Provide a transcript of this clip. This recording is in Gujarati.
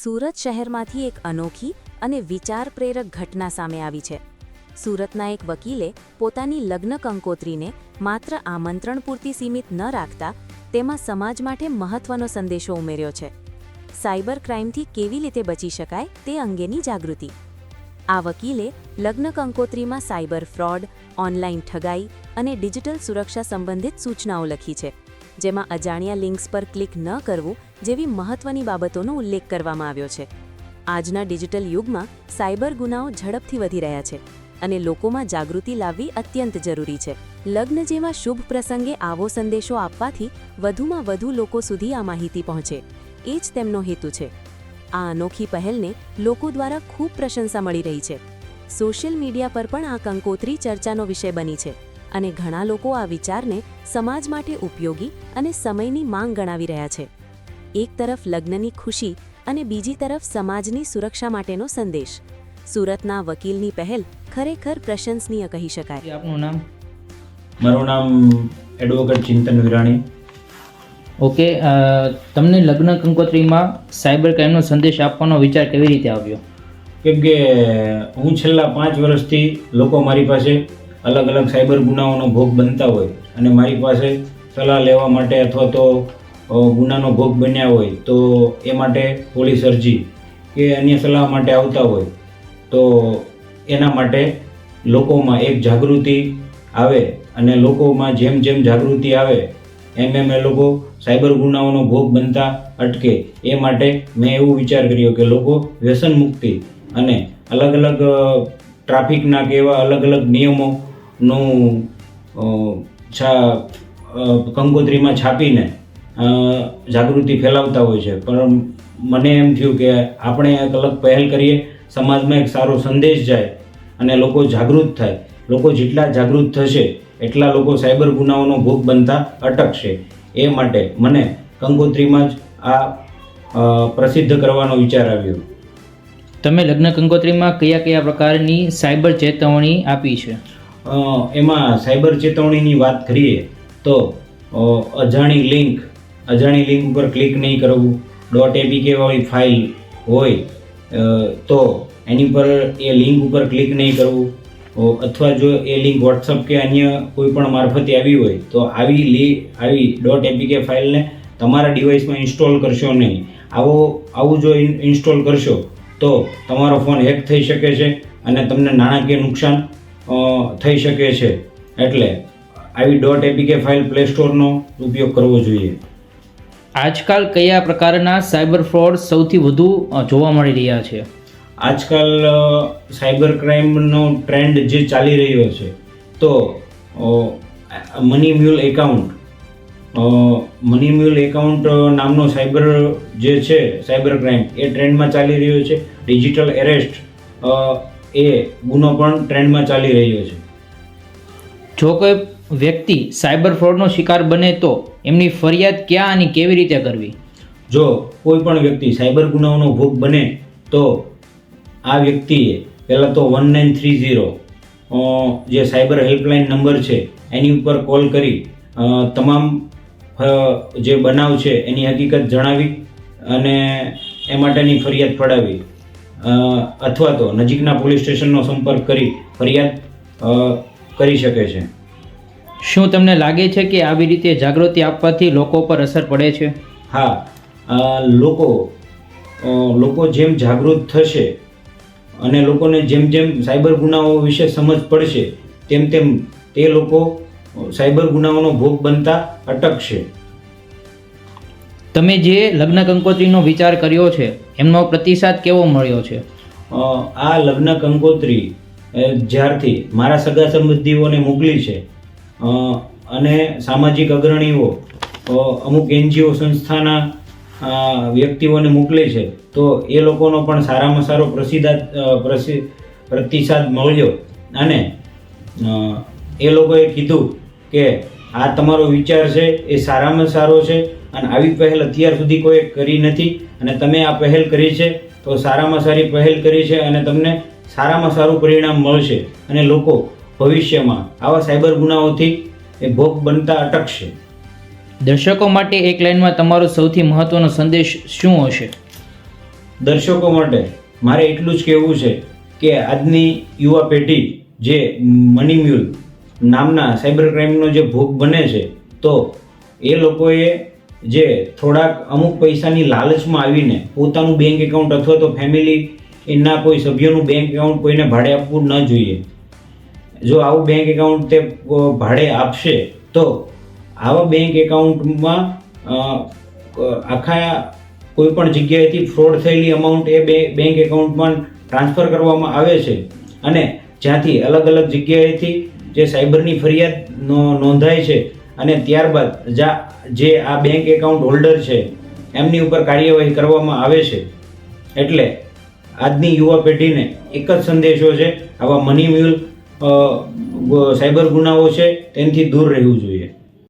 સુરત શહેરમાંથી એક અનોખી અને વિચાર પ્રેરક ઘટના સામે આવી છે। સુરતના એક વકીલે પોતાની લગ્ન કંકોત્રીને માત્ર આમંત્રણ પૂરતી સીમિત ન રાખતા તેમાં સમાજ માટે મહત્વનો સંદેશો ઉમેર્યો છે। સાયબર ક્રાઇમથી કેવી રીતે બચી શકાય તે અંગેની જાગૃતિ। આ વકીલે લગ્ન કંકોત્રીમાં સાયબર ફ્રોડ, ઓનલાઈન ઠગાઈ અને ડિજિટલ સુરક્ષા સંબંધિત સૂચનાઓ લખી છે, જેમાં અજાણ્યા લિંક્સ પર ક્લિક ન કરવું જેવી મહત્વની બાબતોનો ઉલ્લેખ કરવામાં આવ્યો છે। આજના ડિજિટલ યુગમાં સાયબર ગુનાઓ ઝડપથી વધી રહ્યા છે અને લોકોમાં જાગૃતિ લાવવી અત્યંત જરૂરી છે। લગ્ન જેવા શુભ પ્રસંગે આવો સંદેશો આપવાથી વધુમાં વધુ લોકો સુધી આ માહિતી પહોંચે, એ જ તેમનો હેતુ છે। આ અનોખી પહેલને લોકો દ્વારા ખૂબ પ્રશંસા મળી રહી છે। સોશિયલ મીડિયા પર પણ આ કંકોત્રી ચર્ચાનો વિષય બની છે અને ઘણા લોકો આ વિચારને સમાજ માટે ઉપયોગી અને સમયની માંગ ગણાવી રહ્યા છે। એક તરફ લગ્નની ખુશી અને બીજી તરફ સમાજની સુરક્ષા માટેનો સંદેશ। સુરતના વકીલની પહેલ ખરેખર પ્રશંસનીય કહી શકાય। આપનું નામ? મારું નામ એડવોકેટ ચિંતન વિરાણી। ઓકે, તમને લગ્ન કંકોત્રીમાં સાયબર ક્રાઇમનો સંદેશ આપવાનો વિચાર કેવી રીતે આવ્યો? કેમ કે હું છેલ્લા 5 વર્ષથી લોકો મારી પાસે અલગ અલગ સાયબર ગુનાઓનો ભોગ બનતા હોય અને મારી પાસે સલાહ લેવા માટે અથવા તો ગુનાનો ભોગ બન્યા હોય તો એ માટે પોલીસ અરજી કે અન્ય સલાહ માટે આવતા હોય તો એના માટે લોકોમાં એક જાગૃતિ આવે અને લોકોમાં જેમ જેમ જાગૃતિ આવે એમ એ લોકો સાયબર ગુનાઓનો ભોગ બનતા અટકે। એ માટે મેં એવું વિચાર કર્યો કે લોકો વ્યસન મુક્તિ અને અલગ અલગ ટ્રાફિકના કે એવા અલગ અલગ નિયમોનું કંકોત્રીમાં છાપીને જાગૃતિ ફેલાવતા હોય છે। પણ મને એમ થયું કે આપણે એક અલગ પહેલ કરીએ, સમાજમાં એક સારો સંદેશ જાય અને લોકો જાગૃત થાય। લોકો જેટલા જાગૃત થશે એટલા લોકો સાયબર ગુનાઓનો ભોગ બનતા અટકશે। એ માટે મને કંકોત્રીમાં જ આ પ્રસિદ્ધ કરવાનો વિચાર આવ્યો। તમે લગ્ન કંકોત્રીમાં કયા કયા પ્રકારની સાયબર ચેતવણી આપી છે? એમાં સાયબર ચેતવણીની વાત કરીએ તો અજાણી લિંક ઉપર ક્લિક નહીં કરવું, .apk વાળી ફાઇલ હોય તો એની પર એ લિંક ઉપર ક્લિક નહીં કરવું, અથવા જો એ લિંક વોટ્સઅપ કે અન્ય કોઈ પણ મારફતે આવી હોય તો આવી .apk ફાઇલને તમારા ડિવાઇસમાં ઇન્સ્ટોલ કરશો નહીં। આવું જો ઇન્સ્ટોલ કરશો તો તમારો ફોન હેક થઈ શકે છે અને તમને નાણાકીય નુકસાન થઈ શકે છે। એટલે આવી .apk ફાઇલ પ્લે સ્ટોરનો ઉપયોગ કરવો જોઈએ। આજકાલ કયા પ્રકારના સાયબર ફ્રોડ સૌથી વધુ જોવા મળી રહ્યા છે? આજકાલ સાયબર ક્રાઇમનો ટ્રેન્ડ જે ચાલી રહ્યો છે તો મની મ્યુલ એકાઉન્ટ નામનો સાયબર ક્રાઇમ એ ટ્રેન્ડમાં ચાલી રહ્યો છે। ડિજિટલ એરેસ્ટ એ ગુનો પણ ટ્રેન્ડમાં ચાલી રહ્યો છે। જો કોઈ વ્યક્તિ સાયબર ફ્રોડનો શિકાર બને તો એમની ફરિયાદ ક્યાં અને કેવી રીતે કરવી? જો કોઈ પણ વ્યક્તિ સાયબર ગુનાઓનો ભોગ બને તો આ વ્યક્તિએ પહેલાં તો 1930 જે સાયબર હેલ્પલાઇન નંબર છે એની ઉપર કોલ કરી તમામ જે બનાવ છે એની હકીકત જણાવી અને એ માટેની ફરિયાદ ફડાવી અથવા તો નજીકના પોલીસ સ્ટેશનનો સંપર્ક કરી ફરિયાદ કરી શકે છે। શું તમને લાગે છે કે આવી રીતે જાગૃતિ આપવાથી લોકો પર અસર પડે છે? હા, લોકો જેમ જાગૃત થશે અને લોકોને જેમ જેમ સાયબર ગુનાઓ વિશે સમજ પડશે તેમ તેમ તે લોકો સાયબર ગુનાઓનો ભોગ બનતા અટકશે। તમે જે લગ્ન કંકોત્રીનો વિચાર કર્યો છે એમનો પ્રતિસાદ કેવો મળ્યો છે? આ લગ્ન કંકોત્રી જ્યારથી મારા સગા સંબંધીઓને મોકલી છે અને સામાજિક અગ્રણીઓ અમુક NGO સંસ્થાના વ્યક્તિઓને મોકલે છે તો એ લોકોનો પણ સારામાં સારો પ્રતિસાદ મળ્યો અને એ લોકોએ કીધું કે આ તમારો વિચાર છે એ સારામાં સારો છે અને આવી પહેલ અત્યાર સુધી કોઈ કરી નથી અને તમે આ પહેલ કરી છે તો સારામાં સારી પહેલ કરી છે અને તમને સારામાં સારું પરિણામ મળશે અને લોકો ભવિષ્યમાં આવા સાયબર ગુનાઓથી એ ભોગ બનતા અટકશે। દર્શકો માટે એક લાઇનમાં તમારો સૌથી મહત્વનો સંદેશ શું હશે? દર્શકો માટે મારે એટલું જ કહેવું છે કે આજની યુવા પેઢી જે મની મ્યુલ નામના સાયબર ક્રાઇમનો જે ભોગ બને છે, તો એ લોકોએ જે થોડાક અમુક પૈસાની લાલચમાં આવીને પોતાનું બેંક એકાઉન્ટ અથવા તો ફેમિલીના કોઈ સભ્યોનું બેંક એકાઉન્ટ કોઈને ભાડે આપવું ન જોઈએ. જો આવું બેંક એકાઉન્ટ તે ભાડે આપશે તો આવા બેંક એકાઉન્ટમાં આખા કોઈ પણ જગ્યાએથી ફ્રોડ થયેલી અમાઉન્ટ એ બેંક એકાઉન્ટમાં ટ્રાન્સફર કરવામાં આવે છે અને જ્યાંથી અલગ અલગ જગ્યાએથી જે સાયબરની ફરિયાદ નોંધાય છે અને ત્યારબાદ જે આ બેંક એકાઉન્ટ હોલ્ડર છે એમની ઉપર કાર્યવાહી કરવામાં આવે છે. એટલે આજની યુવા પેઢીને એક જ સંદેશો છે, આવા મની મ્યુલ સાયબર ગુનાઓ છે તેનાથી દૂર રહેવું જોઈએ.